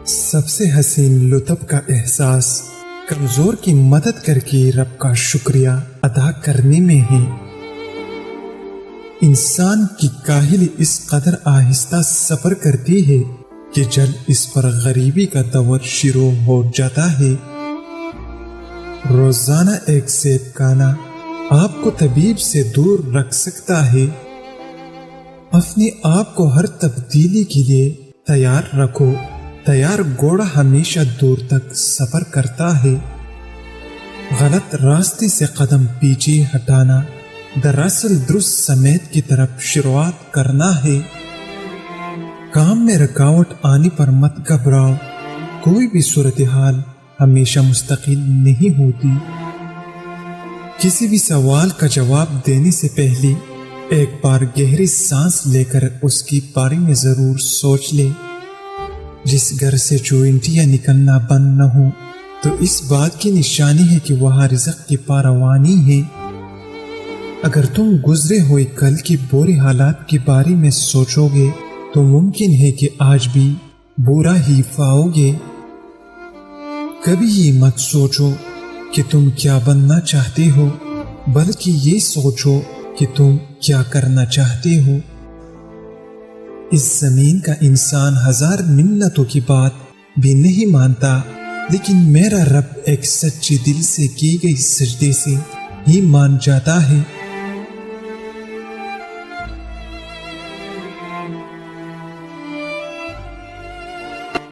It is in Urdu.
سب سے حسین لطف کا احساس کمزور کی مدد کر کے رب کا شکریہ ادا کرنے میں ہے۔ انسان کی کاہلی اس قدر آہستہ سفر کرتی ہے کہ جلد اس پر غریبی کا دور شروع ہو جاتا ہے۔ روزانہ ایک سیب کھانا آپ کو طبیب سے دور رکھ سکتا ہے۔ اپنے آپ کو ہر تبدیلی کے لیے تیار رکھو۔ تیار گھوڑا ہمیشہ دور تک سفر کرتا ہے۔ غلط راستے سے قدم پیچھے ہٹانا دراصل درست سمیت کی طرف شروعات کرنا ہے۔ کام میں رکاوٹ آنے پر مت گھبراؤ۔ کوئی بھی صورتحال ہمیشہ مستقل نہیں ہوتی۔ کسی بھی سوال کا جواب دینے سے پہلے ایک بار گہری سانس لے کر اس کی بارے میں ضرور سوچ لے۔ جس گھر سے چوئنٹیاں نکلنا بند نہ ہو تو اس بات کی نشانی ہے کہ وہاں رزق کی فراوانی ہے۔ اگر تم گزرے ہوئے کل کے برے حالات کے بارے میں سوچو گے تو ممکن ہے کہ آج بھی برا ہی پاؤ گے۔ کبھی یہ مت سوچو کہ تم کیا بننا چاہتے ہو، بلکہ یہ سوچو کہ تم کیا کرنا چاہتے ہو۔ اس زمین کا انسان ہزار منتوں کی بات بھی نہیں مانتا، لیکن میرا رب ایک سچے دل سے کی گئی سجدے سے ہی مان جاتا ہے۔